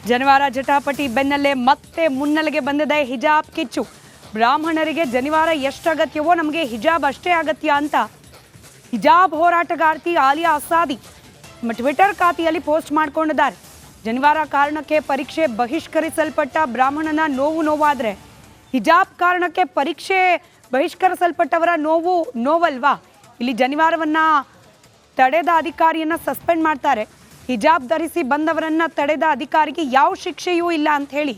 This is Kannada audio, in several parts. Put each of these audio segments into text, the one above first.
ಜನಿವಾರ ಜಟಾಪಟಿ ಬೆನ್ನಲ್ಲೇ ಮತ್ತೆ ಮುನ್ನೆಲೆಗೆ ಬಂದಿದೆ ಹಿಜಾಬ್ ಕಿಚ್ಚು. ಬ್ರಾಹ್ಮಣರಿಗೆ ಜನಿವಾರ ಎಷ್ಟು ಅಗತ್ಯವೋ ನಮಗೆ ಹಿಜಾಬ್ ಅಷ್ಟೇ ಅಗತ್ಯ ಅಂತ ಹಿಜಾಬ್ ಹೋರಾಟಗಾರ್ತಿ ಆಲಿಯಾ ಅಸಾದಿ ನಮ್ಮ ಟ್ವಿಟರ್ ಖಾತೆಯಲ್ಲಿ ಪೋಸ್ಟ್ ಮಾಡಿಕೊಂಡಿದ್ದಾರೆ. ಜನಿವಾರ ಕಾರಣಕ್ಕೆ ಪರೀಕ್ಷೆ ಬಹಿಷ್ಕರಿಸಲ್ಪಟ್ಟ ಬ್ರಾಹ್ಮಣನ ನೋವಾದರೆ ಹಿಜಾಬ್ ಕಾರಣಕ್ಕೆ ಪರೀಕ್ಷೆ ಬಹಿಷ್ಕರಿಸಲ್ಪಟ್ಟವರ ನೋವಲ್ವಾ? ಇಲ್ಲಿ ಜನಿವಾರವನ್ನ ತಡೆದ ಅಧಿಕಾರಿಯನ್ನ ಸಸ್ಪೆಂಡ್ ಮಾಡ್ತಾರೆ. ಹಿಜಾಬ್ ಧರಿಸಿ ಬಂದವರನ್ನ ತಡೆದ ಅಧಿಕಾರಿಗೆ ಯಾವ ಶಿಕ್ಷೆಯೂ ಇಲ್ಲ ಅಂತ ಹೇಳಿ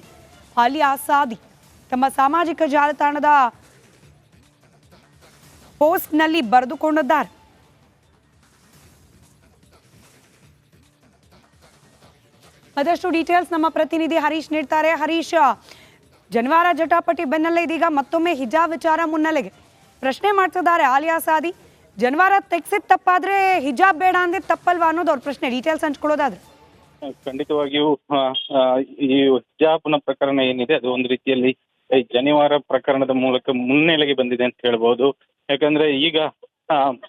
ಆಲಿಯಾ ಅಸಾದಿ ತಮ್ಮ ಸಾಮಾಜಿಕ ಜಾಲತಾಣದ ಪೋಸ್ಟ್ನಲ್ಲಿ ಬರೆದುಕೊಂಡಿದ್ದಾರೆ. ಅದಷ್ಟು ಡೀಟೇಲ್ಸ್ ನಮ್ಮ ಪ್ರತಿನಿಧಿ ಹರೀಶ್ ನೀಡ್ತಾರೆ. ಹರೀಶ್, ಜನಿವಾರ ಜಟಾಪಟಿ ಬೆನ್ನಲ್ಲೇ ಇದೀಗ ಮತ್ತೊಮ್ಮೆ ಹಿಜಾಬ್ ವಿಚಾರ ಮುನ್ನೆಲೆಗೆ ಪ್ರಶ್ನೆ ಮಾಡ್ತಿದ್ದಾರೆ ಆಲಿಯಾ ಅಸಾದಿ. ಜನಿವಾರ ತೆಗ್ಸಿದ ತಪ್ಪಾದ್ರೆ ಹಿಜಾಬ್ ಬೇಡ ಅಂದ್ರೆ ತಪ್ಪಲ್ವಾ ಅನ್ನೋದು ಅವ್ರ ಪ್ರಶ್ನೆ. ಡೀಟೇಲ್ಸ್ ಹಂಚ್ಕೊಳ್ಳೋದಾದ್ರೆ ಖಂಡಿತವಾಗಿಯೂ ಈ ಹಿಜಾಬ್ನ ಪ್ರಕರಣ ಏನಿದೆ ಅದು ಒಂದು ರೀತಿಯಲ್ಲಿ ಈ ಜನಿವಾರ ಪ್ರಕರಣದ ಮೂಲಕ ಮುನ್ನೆಲೆಗೆ ಬಂದಿದೆ ಅಂತ ಹೇಳ್ಬೋದು. ಯಾಕಂದ್ರೆ ಈಗ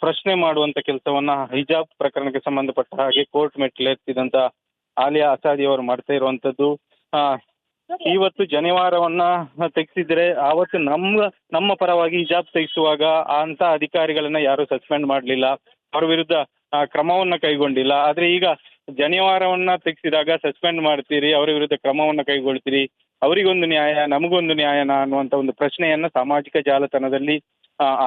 ಪ್ರಶ್ನೆ ಮಾಡುವಂತ ಕೆಲಸವನ್ನ ಹಿಜಾಬ್ ಪ್ರಕರಣಕ್ಕೆ ಸಂಬಂಧಪಟ್ಟ ಹಾಗೆ ಕೋರ್ಟ್ ಮೆಟ್ಟಿಲೇರ್ತಿದಂತ ಆಲಿಯಾ ಅಸಾದಿ ಅವರು ಮಾಡ್ತಾ ಇರುವಂತದ್ದು. ಇವತ್ತು ಜನಿವಾರವನ್ನ ತೆಗೆಸಿದ್ರೆ ಆವತ್ತು ನಮ್ಮ ಪರವಾಗಿ ಹಿಜಾಬ್ ತೆಗೆಸುವಾಗ ಅಂತ ಅಧಿಕಾರಿಗಳನ್ನ ಯಾರು ಸಸ್ಪೆಂಡ್ ಮಾಡಲಿಲ್ಲ, ಅವ್ರ ವಿರುದ್ಧ ಕ್ರಮವನ್ನ ಕೈಗೊಂಡಿಲ್ಲ. ಆದ್ರೆ ಈಗ ಜನಿವಾರವನ್ನ ತೆಗೆಸಿದಾಗ ಸಸ್ಪೆಂಡ್ ಮಾಡ್ತೀರಿ, ಅವರ ವಿರುದ್ಧ ಕ್ರಮವನ್ನ ಕೈಗೊಳ್ತೀರಿ, ಅವರಿಗೊಂದು ನ್ಯಾಯ ನಮಗೊಂದು ನ್ಯಾಯನ ಅನ್ನುವಂತ ಒಂದು ಪ್ರಶ್ನೆಯನ್ನ ಸಾಮಾಜಿಕ ಜಾಲತಾಣದಲ್ಲಿ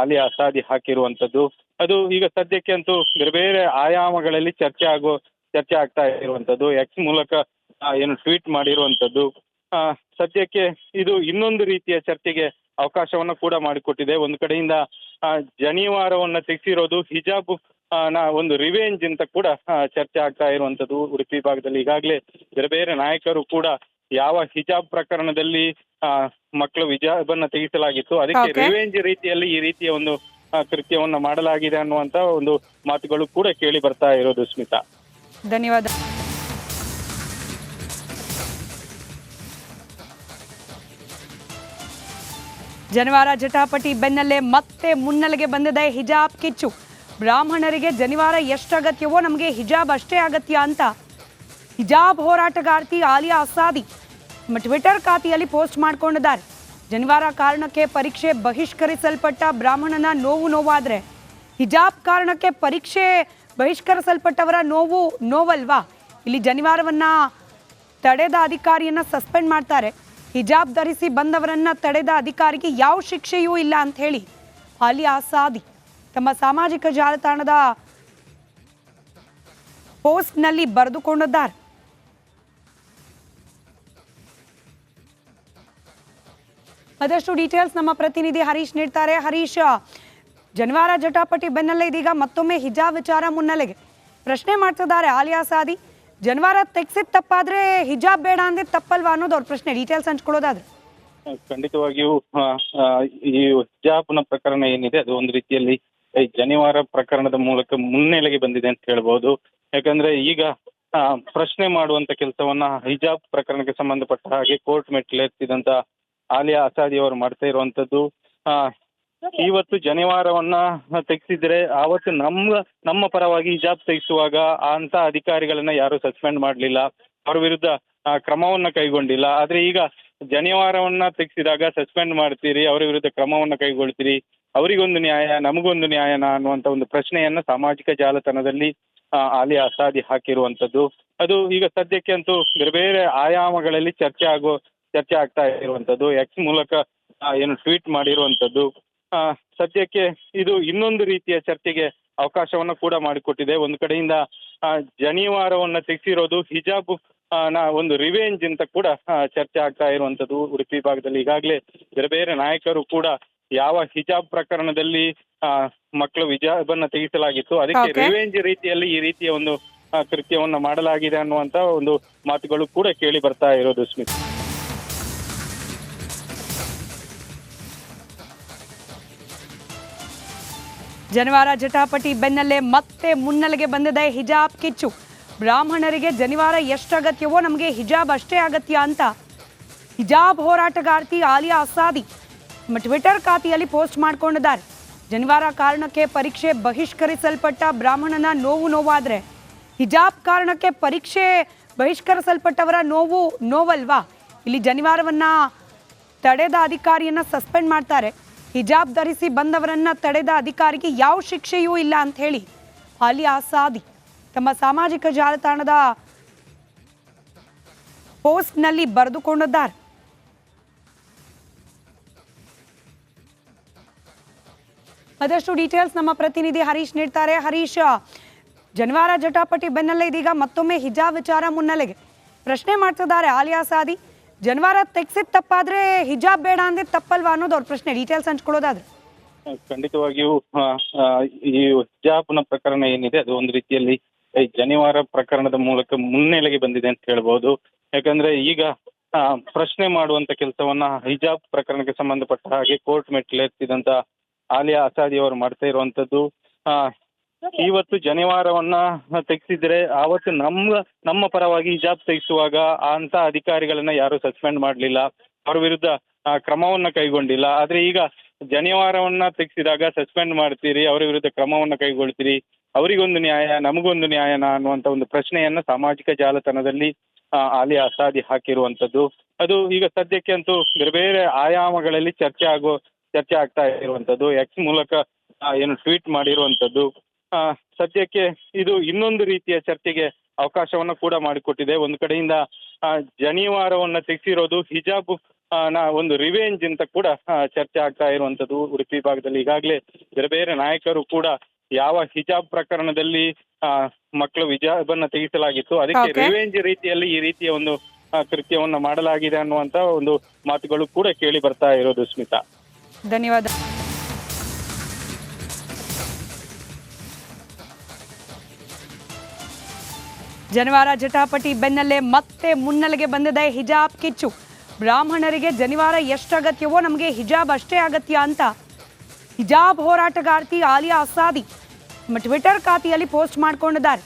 ಆಲಿಯಾ ಅಸಾದಿ ಹಾಕಿರುವಂತದ್ದು. ಅದು ಈಗ ಸದ್ಯಕ್ಕೆ ಅಂತೂ ಬೇರೆ ಬೇರೆ ಆಯಾಮಗಳಲ್ಲಿ ಚರ್ಚೆ ಆಗ್ತಾ ಇರುವಂತದ್ದು. ಎಕ್ಸ್ ಮೂಲಕ ಏನು ಟ್ವೀಟ್ ಮಾಡಿರುವಂತದ್ದು. ಸದ್ಯಕ್ಕೆ ಇದು ಇನ್ನೊಂದು ರೀತಿಯ ಚರ್ಚೆಗೆ ಅವಕಾಶವನ್ನ ಕೂಡ ಮಾಡಿಕೊಟ್ಟಿದೆ. ಒಂದು ಕಡೆಯಿಂದ ಜನಿವಾರವನ್ನ ತೆಗೆಸಿರೋದು ಹಿಜಾಬ್ ನ ಒಂದು ರಿವೆಂಜ್ ಅಂತ ಕೂಡ ಚರ್ಚೆ ಆಗ್ತಾ ಇರುವಂತದ್ದು. ಉಡುಪಿ ಭಾಗದಲ್ಲಿ ಈಗಾಗಲೇ ಬೇರೆ ಬೇರೆ ನಾಯಕರು ಕೂಡ ಯಾವ ಹಿಜಾಬ್ ಪ್ರಕರಣದಲ್ಲಿ ಮಕ್ಕಳು ಹಿಜಾಬನ್ನ ತೆಗೆಸಲಾಗಿತ್ತು ಅದಕ್ಕೆ ರಿವೆಂಜ್ ರೀತಿಯಲ್ಲಿ ಈ ರೀತಿಯ ಒಂದು ಕೃತ್ಯವನ್ನ ಮಾಡಲಾಗಿದೆ ಅನ್ನುವಂತ ಒಂದು ಮಾತುಗಳು ಕೂಡ ಕೇಳಿ ಬರ್ತಾ ಇರೋದು. ಸ್ಮಿತಾ, ಧನ್ಯವಾದ. ಜನಿವಾರ ಜಟಾಪಟಿ ಬೆನ್ನಲ್ಲೇ ಮತ್ತೆ ಮುನ್ನೆಲೆಗೆ ಬಂದಿದೆ ಹಿಜಾಬ್ ಕಿಚ್ಚು. ಬ್ರಾಹ್ಮಣರಿಗೆ ಜನಿವಾರ ಎಷ್ಟು ಅಗತ್ಯವೋ ನಮಗೆ ಹಿಜಾಬ್ ಅಷ್ಟೇ ಅಗತ್ಯ ಅಂತ ಹಿಜಾಬ್ ಹೋರಾಟಗಾರ್ತಿ ಆಲಿಯಾ ಅಸಾದಿ ನಮ್ಮ ಟ್ವಿಟರ್ ಖಾತೆಯಲ್ಲಿ ಪೋಸ್ಟ್ ಮಾಡಿಕೊಂಡಿದ್ದಾರೆ. ಜನಿವಾರ ಕಾರಣಕ್ಕೆ ಪರೀಕ್ಷೆ ಬಹಿಷ್ಕರಿಸಲ್ಪಟ್ಟ ಬ್ರಾಹ್ಮಣನ ನೋವಾದರೆ ಹಿಜಾಬ್ ಕಾರಣಕ್ಕೆ ಪರೀಕ್ಷೆ ಬಹಿಷ್ಕರಿಸಲ್ಪಟ್ಟವರ ನೋವಲ್ವಾ? ಇಲ್ಲಿ ಜನಿವಾರವನ್ನ ತಡೆದ ಅಧಿಕಾರಿಯನ್ನ ಸಸ್ಪೆಂಡ್ ಮಾಡ್ತಾರೆ. ಹಿಜಾಬ್ ಧರಿಸಿ ಬಂದವರನ್ನ ತಡೆದ ಅಧಿಕಾರಿಗೆ ಯಾವ ಶಿಕ್ಷೆಯೂ ಇಲ್ಲ ಅಂತ ಹೇಳಿ ಆಲಿಯಾ ಅಸಾದಿ ತಮ್ಮ ಸಾಮಾಜಿಕ ಜಾಲತಾಣದ ಪೋಸ್ಟ್ನಲ್ಲಿ ಬರೆದುಕೊಂಡಿದ್ದಾರೆ. ಅದಷ್ಟು ಡೀಟೇಲ್ಸ್ ನಮ್ಮ ಪ್ರತಿನಿಧಿ ಹರೀಶ್ ನೀಡ್ತಾರೆ. ಹರೀಶ್, ಜನಿವಾರ ಜಟಾಪಟಿ ಬೆನ್ನಲ್ಲೇ ಇದೀಗ ಮತ್ತೊಮ್ಮೆ ಹಿಜಾಬ್ ವಿಚಾರ ಮುನ್ನೆಲೆಗೆ ಪ್ರಶ್ನೆ ಮಾಡ್ತಿದ್ದಾರೆ ಆಲಿಯಾ ಅಸಾದಿ. ಜನಿವಾರ ತೆಗ್ಸಿದ ತಪ್ಪಾದ್ರೆ ಹಿಜಾಬ್ ಬೇಡ ಅಂದ್ರೆ ತಪ್ಪಲ್ವಾ ಅನ್ನೋದು ಅವ್ರ ಪ್ರಶ್ನೆ. ಡೀಟೇಲ್ಸ್ ಹಂಚ್ಕೊಳ್ಳೋದಾದ್ರೆ ಖಂಡಿತವಾಗಿಯೂ ಈ ಹಿಜಾಬ್ನ ಪ್ರಕರಣ ಏನಿದೆ ಅದು ಒಂದು ರೀತಿಯಲ್ಲಿ ಈ ಜನಿವಾರ ಪ್ರಕರಣದ ಮೂಲಕ ಮುನ್ನೆಲೆಗೆ ಬಂದಿದೆ ಅಂತ ಹೇಳ್ಬೋದು. ಯಾಕಂದ್ರೆ ಈಗ ಪ್ರಶ್ನೆ ಮಾಡುವಂತ ಕೆಲಸವನ್ನ ಹಿಜಾಬ್ ಪ್ರಕರಣಕ್ಕೆ ಸಂಬಂಧಪಟ್ಟ ಹಾಗೆ ಕೋರ್ಟ್ ಮೆಟ್ಟಿಲೇರ್ತಿದಂತ ಆಲಿಯಾ ಅಸಾದಿ ಅವರು ಮಾಡ್ತಾ ಇರುವಂತದ್ದು. ಇವತ್ತು ಜನಿವಾರವನ್ನ ತೆಗೆಸಿದ್ರೆ ಆವತ್ತು ನಮ್ಮ ಪರವಾಗಿ ಹಿಜಾಬ್ ತೆಗೆಸುವಾಗ ಅಂತ ಅಧಿಕಾರಿಗಳನ್ನ ಯಾರು ಸಸ್ಪೆಂಡ್ ಮಾಡಲಿಲ್ಲ, ಅವ್ರ ವಿರುದ್ಧ ಕ್ರಮವನ್ನ ಕೈಗೊಂಡಿಲ್ಲ. ಆದ್ರೆ ಈಗ ಜನಿವಾರವನ್ನ ತೆಗೆಸಿದಾಗ ಸಸ್ಪೆಂಡ್ ಮಾಡ್ತೀರಿ, ಅವರ ವಿರುದ್ಧ ಕ್ರಮವನ್ನ ಕೈಗೊಳ್ತೀರಿ, ಅವರಿಗೊಂದು ನ್ಯಾಯ ನಮಗೊಂದು ನ್ಯಾಯನ ಅನ್ನುವಂತ ಒಂದು ಪ್ರಶ್ನೆಯನ್ನ ಸಾಮಾಜಿಕ ಜಾಲತಾಣದಲ್ಲಿ ಆಲಿಯಾ ಅಸಾದಿ ಹಾಕಿರುವಂತದ್ದು. ಅದು ಈಗ ಸದ್ಯಕ್ಕೆ ಅಂತೂ ಬೇರೆ ಬೇರೆ ಆಯಾಮಗಳಲ್ಲಿ ಚರ್ಚೆ ಆಗ್ತಾ ಇರುವಂತದ್ದು. ಎಕ್ಸ್ ಮೂಲಕ ಏನು ಟ್ವೀಟ್ ಮಾಡಿರುವಂತದ್ದು. ಸದ್ಯಕ್ಕೆ ಇದು ಇನ್ನೊಂದು ರೀತಿಯ ಚರ್ಚೆಗೆ ಅವಕಾಶವನ್ನ ಕೂಡ ಮಾಡಿಕೊಟ್ಟಿದೆ. ಒಂದು ಕಡೆಯಿಂದ ಜನಿವಾರವನ್ನ ತೆಗೆಸಿರೋದು ಹಿಜಾಬ್ ನ ಒಂದು ರಿವೆಂಜ್ ಅಂತ ಕೂಡ ಚರ್ಚೆ ಆಗ್ತಾ ಇರುವಂತದ್ದು. ಉಡುಪಿ ಭಾಗದಲ್ಲಿ ಈಗಾಗಲೇ ಬೇರೆ ಬೇರೆ ನಾಯಕರು ಕೂಡ ಯಾವ ಹಿಜಾಬ್ ಪ್ರಕರಣದಲ್ಲಿ ಮಕ್ಕಳು ಹಿಜಾಬನ್ನ ತೆಗೆಸಲಾಗಿತ್ತು ಅದಕ್ಕೆ ರಿವೆಂಜ್ ರೀತಿಯಲ್ಲಿ ಈ ರೀತಿಯ ಒಂದು ಕೃತ್ಯವನ್ನ ಮಾಡಲಾಗಿದೆ ಅನ್ನುವಂತ ಒಂದು ಮಾತುಗಳು ಕೂಡ ಕೇಳಿ ಬರ್ತಾ ಇರೋದು. ಸ್ಮಿತ್, ಜನಿವಾರ ಜಟಾಪಟಿ ಬೆನ್ನಲ್ಲೇ ಮತ್ತೆ ಮುನ್ನೆಲೆಗೆ ಬಂದಿದೆ ಹಿಜಾಬ್ ಕಿಚ್ಚು. ಬ್ರಾಹ್ಮಣರಿಗೆ ಜನಿವಾರ ಎಷ್ಟು ಅಗತ್ಯವೋ ನಮಗೆ ಹಿಜಾಬ್ ಅಷ್ಟೇ ಅಗತ್ಯ ಅಂತ ಹಿಜಾಬ್ ಹೋರಾಟಗಾರ್ತಿ ಆಲಿಯಾ ಅಸಾದಿ ನಮ್ಮ ಟ್ವಿಟರ್ ಖಾತೆಯಲ್ಲಿ ಪೋಸ್ಟ್ ಮಾಡಿಕೊಂಡಿದ್ದಾರೆ. ಜನಿವಾರ ಕಾರಣಕ್ಕೆ ಪರೀಕ್ಷೆ ಬಹಿಷ್ಕರಿಸಲ್ಪಟ್ಟ ಬ್ರಾಹ್ಮಣನ ನೋವಾದರೆ ಹಿಜಾಬ್ ಕಾರಣಕ್ಕೆ ಪರೀಕ್ಷೆ ಬಹಿಷ್ಕರಿಸಲ್ಪಟ್ಟವರ ನೋವು ನೋವಲ್ವಾ? ಇಲ್ಲಿ ಜನಿವಾರವನ್ನ ತಡೆದ ಅಧಿಕಾರಿಯನ್ನ ಸಸ್ಪೆಂಡ್ ಮಾಡ್ತಾರೆ. ಹಿಜಾಬ್ ಧರಿಸಿ ಬಂದವರನ್ನ ತಡೆದ ಅಧಿಕಾರಿಗೆ ಯಾವ ಶಿಕ್ಷೆಯೂ ಇಲ್ಲ ಅಂತ ಹೇಳಿ ಆಲಿಯಾ ಸಾದಿ ತಮ್ಮ ಸಾಮಾಜಿಕ ಜಾಲತಾಣದ ಪೋಸ್ಟ್ನಲ್ಲಿ ಬರೆದುಕೊಂಡಿದ್ದಾರೆ. ಮತ್ತಷ್ಟು ಡೀಟೇಲ್ಸ್ ನಮ್ಮ ಪ್ರತಿನಿಧಿ ಹರೀಶ್ ನೀಡ್ತಾರೆ. ಹರೀಶ್, ಜನಿವಾರ ಜಟಾಪಟಿ ಬೆನ್ನಲ್ಲೇ ಇದೀಗ ಮತ್ತೊಮ್ಮೆ ಹಿಜಾಬ್ ವಿಚಾರ ಮುನ್ನೆಲೆಗೆ ಪ್ರಶ್ನೆ ಮಾಡ್ತಿದ್ದಾರೆ ಆಲಿಯಾ ಸಾದಿ. ಜನಿವಾರ ತೆಗ್ಸಿದ ತಪ್ಪಾದ್ರೆ ಹಿಜಾಬ್ ಬೇಡ ಅಂದ್ರೆ ತಪ್ಪಲ್ವಾ ಅನ್ನೋದು ಅವ್ರ ಪ್ರಶ್ನೆ. ಡೀಟೇಲ್ಸ್ ಹಂಚ್ಕೊಳ್ಳೋದಾದ್ರೆ ಖಂಡಿತವಾಗಿಯೂ ಈ ಹಿಜಾಬ್ನ ಪ್ರಕರಣ ಏನಿದೆ ಅದು ಒಂದು ರೀತಿಯಲ್ಲಿ ಈ ಜನಿವಾರ ಪ್ರಕರಣದ ಮೂಲಕ ಮುನ್ನೆಲೆಗೆ ಬಂದಿದೆ ಅಂತ ಹೇಳ್ಬೋದು. ಯಾಕಂದ್ರೆ ಈಗ ಪ್ರಶ್ನೆ ಮಾಡುವಂತ ಕೆಲಸವನ್ನ ಹಿಜಾಬ್ ಪ್ರಕರಣಕ್ಕೆ ಸಂಬಂಧಪಟ್ಟ ಹಾಗೆ ಕೋರ್ಟ್ ಮೆಟ್ಟಿಲೇರ್ತಿದಂತ ಆಲಿಯಾ ಅಸಾದಿ ಅವರು ಮಾಡ್ತಾ ಇರುವಂತದ್ದು. ಇವತ್ತು ಜನಿವಾರವನ್ನ ತೆಗೆಸಿದ್ರೆ ಆವತ್ತು ನಮ್ಮ ಪರವಾಗಿ ಹಿಜಾಬ್ ತೆಗೆಸುವಾಗ ಅಂತ ಅಧಿಕಾರಿಗಳನ್ನ ಯಾರು ಸಸ್ಪೆಂಡ್ ಮಾಡಲಿಲ್ಲ, ಅವ್ರ ವಿರುದ್ಧ ಕ್ರಮವನ್ನ ಕೈಗೊಂಡಿಲ್ಲ. ಆದ್ರೆ ಈಗ ಜನಿವಾರವನ್ನ ತೆಗೆಸಿದಾಗ ಸಸ್ಪೆಂಡ್ ಮಾಡ್ತೀರಿ, ಅವರ ವಿರುದ್ಧ ಕ್ರಮವನ್ನ ಕೈಗೊಳ್ತೀರಿ, ಅವರಿಗೊಂದು ನ್ಯಾಯ ನಮಗೊಂದು ನ್ಯಾಯನ ಅನ್ನುವಂತ ಒಂದು ಪ್ರಶ್ನೆಯನ್ನ ಸಾಮಾಜಿಕ ಜಾಲತಾಣದಲ್ಲಿ ಆಲಿಯಾ ಅಸಾದಿ ಹಾಕಿರುವಂತದ್ದು. ಅದು ಈಗ ಸದ್ಯಕ್ಕೆ ಅಂತೂ ಬೇರೆ ಬೇರೆ ಆಯಾಮಗಳಲ್ಲಿ ಚರ್ಚೆ ಆಗ್ತಾ ಇರುವಂತದ್ದು. ಎಕ್ಸ್ ಮೂಲಕ ಏನು ಟ್ವೀಟ್ ಮಾಡಿರುವಂತದ್ದು. ಸದ್ಯಕ್ಕೆ ಇದು ಇನ್ನೊಂದು ರೀತಿಯ ಚರ್ಚೆಗೆ ಅವಕಾಶವನ್ನ ಕೂಡ ಮಾಡಿಕೊಟ್ಟಿದೆ. ಒಂದು ಕಡೆಯಿಂದ ಜನಿವಾರವನ್ನ ತೆಗೆಸಿರೋದು ಹಿಜಾಬ್ ನ ಒಂದು ರಿವೆಂಜ್ ಅಂತ ಕೂಡ ಚರ್ಚೆ ಆಗ್ತಾ ಇರುವಂತದ್ದು. ಉಡುಪಿ ಭಾಗದಲ್ಲಿ ಈಗಾಗಲೇ ಬೇರೆ ಬೇರೆ ನಾಯಕರು ಕೂಡ ಯಾವ ಹಿಜಾಬ್ ಪ್ರಕರಣದಲ್ಲಿ ಮಕ್ಕಳು ಹಿಜಾಬನ್ನ ತೆಗೆಸಲಾಗಿತ್ತು ಅದಕ್ಕೆ ರಿವೆಂಜ್ ರೀತಿಯಲ್ಲಿ ಈ ರೀತಿಯ ಒಂದು ಕೃತ್ಯವನ್ನ ಮಾಡಲಾಗಿದೆ ಅನ್ನುವಂತ ಒಂದು ಮಾತುಗಳು ಕೂಡ ಕೇಳಿ ಬರ್ತಾ ಇರೋದು. ಸ್ಮಿತಾ, ಧನ್ಯವಾದ. ಜನಿವಾರ ಜಟಾಪಟಿ ಬೆನ್ನಲ್ಲೇ ಮತ್ತೆ ಮುನ್ನೆಲೆಗೆ ಬಂದಿದೆ ಹಿಜಾಬ್ ಕಿಚ್ಚು. ಬ್ರಾಹ್ಮಣರಿಗೆ ಜನಿವಾರ ಎಷ್ಟು ಅಗತ್ಯವೋ ನಮಗೆ ಹಿಜಾಬ್ ಅಷ್ಟೇ ಅಗತ್ಯ ಅಂತ ಹಿಜಾಬ್ ಹೋರಾಟಗಾರ್ತಿ ಆಲಿಯಾ ಅಸಾದಿ ನಮ್ಮ ಟ್ವಿಟರ್ ಖಾತೆಯಲ್ಲಿ ಪೋಸ್ಟ್ ಮಾಡಿಕೊಂಡಿದ್ದಾರೆ.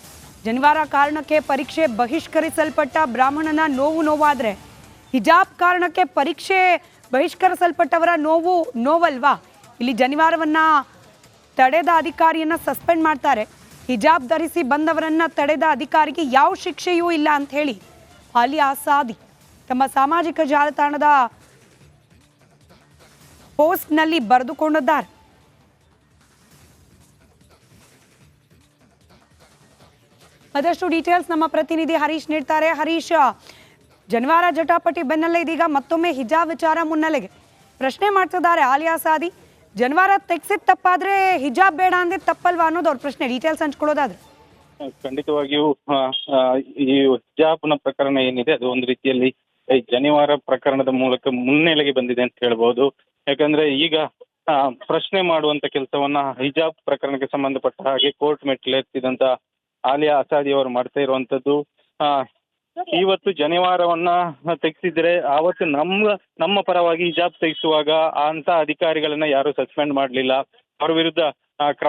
ಜನಿವಾರ ಕಾರಣಕ್ಕೆ ಪರೀಕ್ಷೆ ಬಹಿಷ್ಕರಿಸಲ್ಪಟ್ಟ ಬ್ರಾಹ್ಮಣನ ನೋವಾದ್ರೆ ಹಿಜಾಬ್ ಕಾರಣಕ್ಕೆ ಪರೀಕ್ಷೆ ಬಹಿಷ್ಕರಿಸಲ್ಪಟ್ಟವರ ನೋವಲ್ವಾ? ಇಲ್ಲಿ ಜನಿವಾರವನ್ನ ತಡೆದ ಅಧಿಕಾರಿಯನ್ನ ಸಸ್ಪೆಂಡ್ ಮಾಡ್ತಾರೆ. ಹಿಜಾಬ್ ಧರಿಸಿ ಬಂದವರನ್ನ ತಡೆದ ಅಧಿಕಾರಿಗೆ ಯಾವ ಶಿಕ್ಷೆಯೂ ಇಲ್ಲ ಅಂತ ಹೇಳಿ ಆಲಿಯಾ ಸಾದಿ ತಮ್ಮ ಸಾಮಾಜಿಕ ಜಾಲತಾಣದ ಪೋಸ್ಟ್ನಲ್ಲಿ ಬರೆದುಕೊಂಡಿದ್ದಾರೆ. ಮತ್ತಷ್ಟು ಡೀಟೇಲ್ಸ್ ನಮ್ಮ ಪ್ರತಿನಿಧಿ ಹರೀಶ್ ನೀಡ್ತಾರೆ. ಹರೀಶ್, ಜನಿವಾರ ಜಟಾಪಟಿ ಬೆನ್ನಲ್ಲೇ ಇದೀಗ ಮತ್ತೊಮ್ಮೆ ಹಿಜಾಬ್ ವಿಚಾರ ಮುನ್ನೆಲೆಗೆ ಪ್ರಶ್ನೆ ಮಾಡ್ತಿದ್ದಾರೆ ಆಲಿಯಾ ಸಾದಿ. ಜನಿವಾರ ತೆಗ್ಸಿದ ತಪ್ಪಾದ್ರೆ ಹಿಜಾಬ್ ಬೇಡ ಅಂದ್ರೆ ತಪ್ಪಲ್ವಾ ಅನ್ನೋದು ಅವ್ರ ಪ್ರಶ್ನೆ. ಡೀಟೇಲ್ಸ್ ಹಂಚ್ಕೊಳ್ಳೋದಾದ್ರೆ ಖಂಡಿತವಾಗಿಯೂ ಈ ಹಿಜಾಬ್ನ ಪ್ರಕರಣ ಏನಿದೆ ಅದು ಒಂದು ರೀತಿಯಲ್ಲಿ ಈ ಜನಿವಾರ ಪ್ರಕರಣದ ಮೂಲಕ ಮುನ್ನೆಲೆಗೆ ಬಂದಿದೆ ಅಂತ ಹೇಳ್ಬೋದು. ಯಾಕಂದ್ರೆ ಈಗ ಪ್ರಶ್ನೆ ಮಾಡುವಂತ ಕೆಲಸವನ್ನ ಹಿಜಾಬ್ ಪ್ರಕರಣಕ್ಕೆ ಸಂಬಂಧಪಟ್ಟ ಹಾಗೆ ಕೋರ್ಟ್ ಮೆಟ್ಟಿಲೇರ್ತಿದಂತ ಆಲಿಯಾ ಅಸಾದಿ ಅವರು ಮಾಡ್ತಾ ಇರುವಂತದ್ದು. ಇವತ್ತು ಜನಿವಾರವನ್ನ ತೆಗೆಸಿದ್ರೆ ಆವತ್ತು ನಮ್ಮ ಪರವಾಗಿ ಹಿಜಾಬ್ ತೆಗೆಸುವಾಗ ಅಂತ ಅಧಿಕಾರಿಗಳನ್ನ ಯಾರು ಸಸ್ಪೆಂಡ್ ಮಾಡಲಿಲ್ಲ, ಅವ್ರ ವಿರುದ್ಧ ಕ್ರಮ